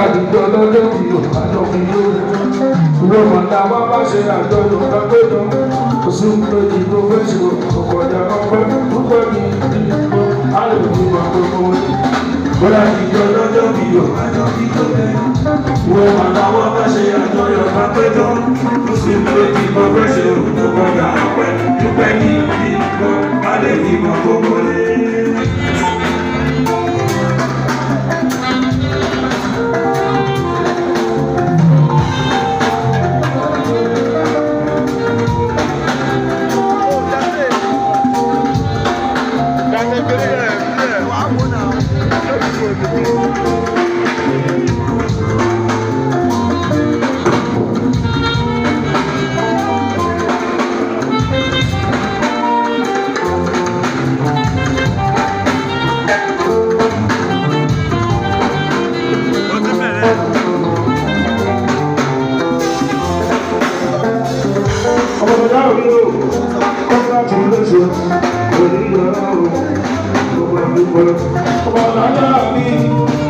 àdìjọ lọ́jọ́ bí o àjọ fi yóò ìwé màtá wá bá ṣe àjọyọ̀ lágbèjọ oṣù méjì tó fẹ́ ṣe ọkọ̀jà ọpẹ́ púpọ̀ ní ìdílé àlòkù àgbègbè wọn. ìwé àdìjọ lọ́jọ́ bí o àjọ fi yóò ìwé màtá wá bá ṣe àjọyọ̀ lágbèjọ oṣù méjì tó fẹ́ ṣe ọkọ̀jà ọpẹ́ púpọ̀ ní ìdílé àlòkù àgbègbè wọn.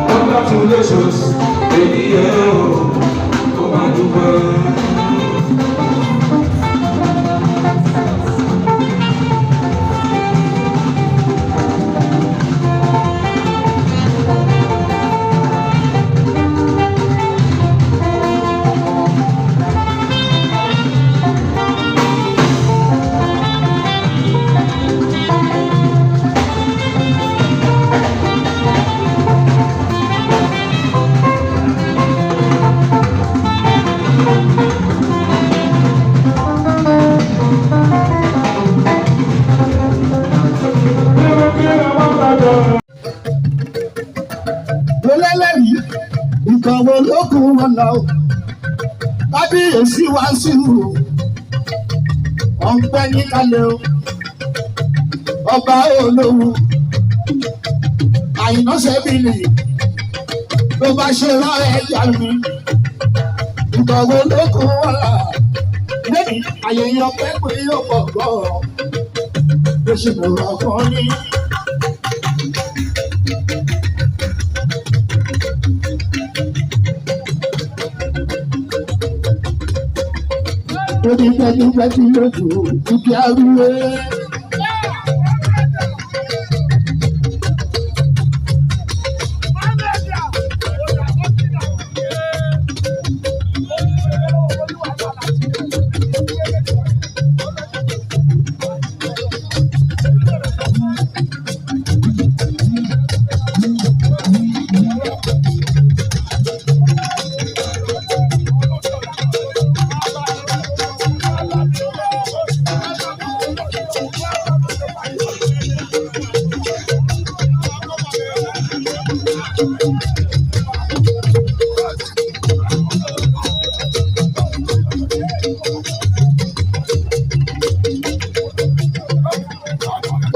Congratulations, baby, oh my God. Ìkọ̀wé lókun wọn lọ, kábíyèsí wá sí ìlú, ọ̀npẹ́ ní kalẹ̀ o, ọba olówó, Àyìnà Sẹ́bìlì, ló bá ṣe rán ẹja mi. Ìkọ̀wé lókun wọn lọ, lẹ́yìn àyẹ̀yẹ ọpẹ́ pé yóò pọ̀ gbọ́, ló ṣe lọ́rọ̀ fún ní. Odi pẹ́ẹ́dúpẹ́ẹ́dú lójú ìdí arúgbó.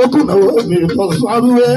Okùnàwó mi kò sáré.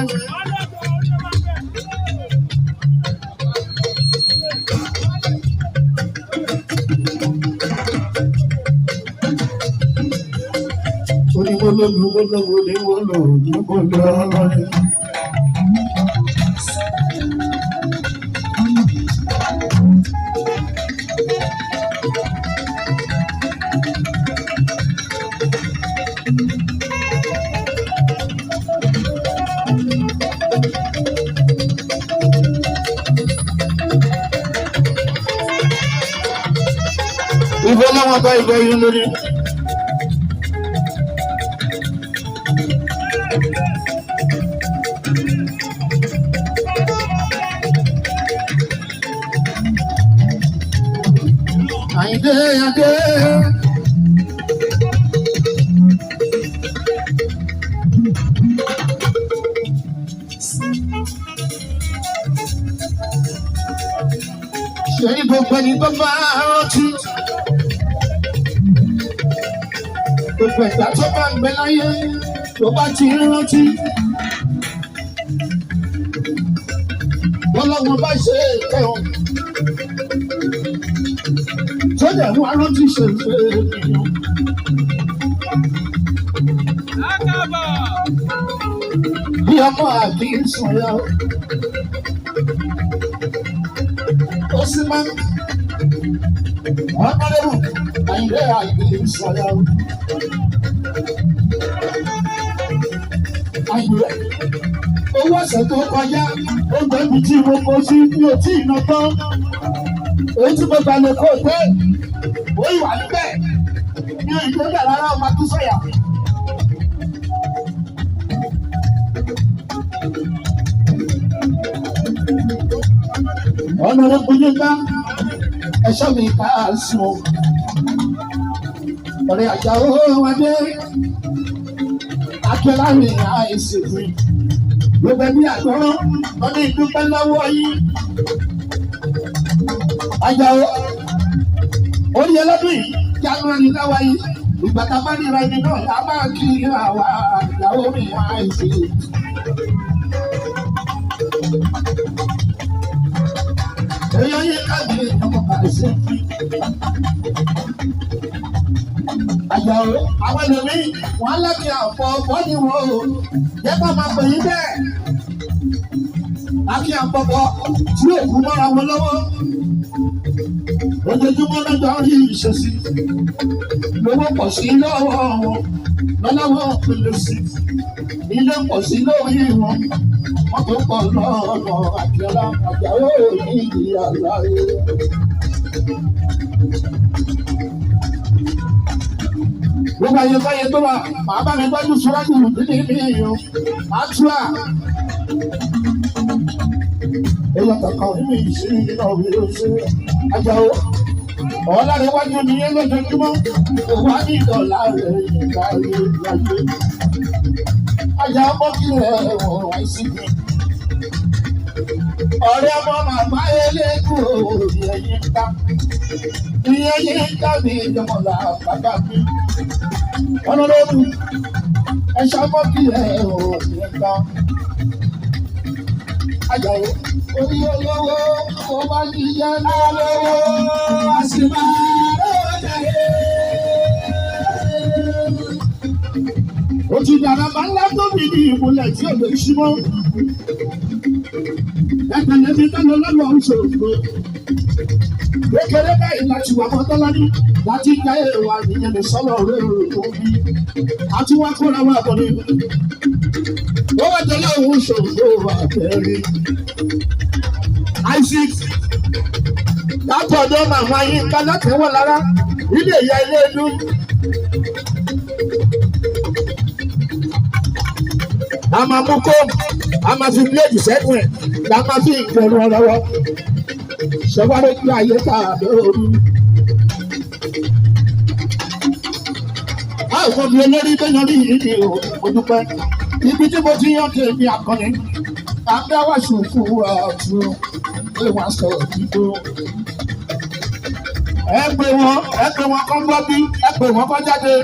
Ìfẹ́ láwọn bá ìgbẹ́ yín lórí. Àyìndé Adé. Ṣé ní gbogbo ẹni tó bá rántí? Gbogbo ẹ̀dá tó bá ń bẹ láyé tó bá ti rántí. Bọ́lọ́wọ́ bá ṣe ẹ̀kọ́. Tó dẹ̀ wá rántí ṣe ìfẹ́ ènìyàn. Bí ọmọ àbí ìsọ̀yà. sì máa ọ̀nàdẹ́rù àyìnlé àyìnlé ìsọ̀yà àyìnlé owó ọ̀sẹ̀ tó kọjá ó gbẹ́bí tí mo kó sí ní òtí iná tán èyí tí mo gbà lè kó dé ó ìwà níbẹ̀ ní ìgbésẹ̀ rárá ọmọ tó sọ̀yà. Ọ̀nàdẹ́rù yín ká ẹ̀ṣọ́ mi ká sùn ọ̀rẹ́ àjàó wọlé akẹ́lá mi àìsèkú gbogbo ẹbí àgbọ̀rọ̀ lọ́dún ìdúpẹ́ lọ́wọ́ yìí àjàó orí ẹlọ́dún yìí January lọ́wọ́ yìí ìgbà tá a bá nira ẹni náà a máa kí àwa àjàó mi àìsèkú. Èèyàn yìí káàdì ọmọ àìsè. Àjàó àwọn ẹlòmíì wọn láti àpọ̀ bọ́ọ̀dì wọn o. Yẹ ká máa pè yín bẹ́ẹ̀. Láti àpọ̀pọ̀ tí òkú mọ́ra wọn lọ́wọ́. Ojoojúmọ́ lọ́jọ́ rí ìṣesí. Lówó pọ̀ sí lọ́wọ́ wọn. Lọ́lọ́wọ́ pèlè sí. Ilé pọ̀ sí lórí wọn. Wọ́n tó pọ̀ lọ́nà àjọlá Àjàó ní ìyá láyé. Gbogbo ayé tó wà, màá bá mi gbọ́dún sọ́rájú nílé mi yìí o. Màá tú à. Èèyàn kankan nínú ìṣírí nínú òwe oṣù Àjàó. Ọ̀làríwájú nìyẹn lójoojúmọ́. Òwò á ní ìdọ̀là rẹ̀ ìgbà ayé láyé. Àjàó bọ́ kí rẹ̀ wọ̀ wáìsí mi. Ọ̀rẹ́ ọmọ màmá eléégún òòyè yín ká. Ìyẹn yín ká mi ìjọmọ̀lá bàbá mi. Ọlọ́lọ́dù ẹ̀ṣọ́ bọ́ kí rẹ̀ òòyè ká. Àjàó orí olówó kò bá kí jẹ́ lọ́wọ́ a sì máa lọ́jà yé. Ó ti dàrá bá ńlá tóbi ní ìmúlẹ̀ tí ò lè ṣí mọ́. Ẹgbẹ̀lẹ́ mi dáná lọ́wọ́ oṣooṣù. Kékeré báyìí láti wà mọ́tọ́ lọ́dún láti já èèwà nìyẹn lè sọ́lọ̀ rẹ̀ òbí. Àti wá kóra wà bọ̀ ní. Ó wá jẹ́ lọ́wọ́ oṣooṣù àbẹ̀rẹ̀. Isaac látọ̀dọ̀ màmá yín ká látẹ̀wọ̀ lára ilé ìyá ilé inú. A máa mú kó a máa fi bíléèdì sẹ́gun ẹ̀ la máa fi ìgbẹ̀rù ọlọ́wọ́ ṣẹ́wáré kí ayé ká lóru. A ò fọ́ mi olórí tó yan ní ìdí òdúpẹ́ ibi tí mo ti yan kéèmí akọni àdáwà ṣùkú àtún ìwà sọ ìdúró. Ẹ pè wọ́n kọ́ gbọ́ bí ẹ pè wọ́n kọ́ jáde.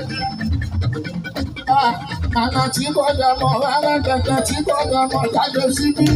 Àná tí kò dàmọ̀ rárá dandan tí kò dàmọ̀ jáde síbí.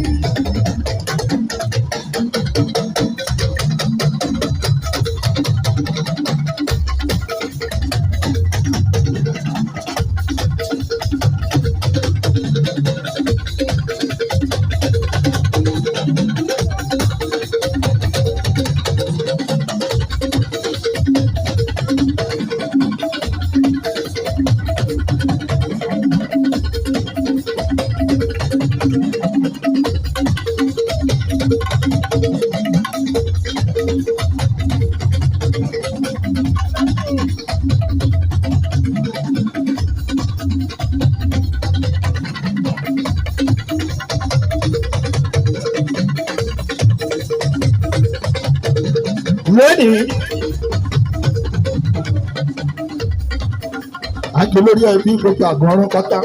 Lónìí, àjò lórí ẹbí gbogbo àgbọ̀nrún pátá.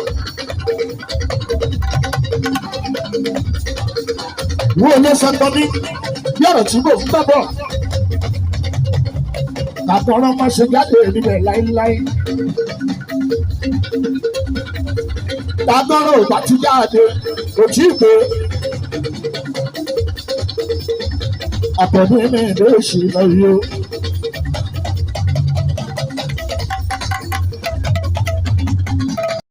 Wọ́n ló sọ tọ́ ní bí ọ̀rọ̀ tí mò ń bá bọ̀. Àgbọ̀nrún máa ṣe jáde níbẹ̀ láéláé. Àgbọ̀nrún ò bá ti jáde, kò tí ì pé. Àpọ̀jù mi ló ṣì lọ yìí o.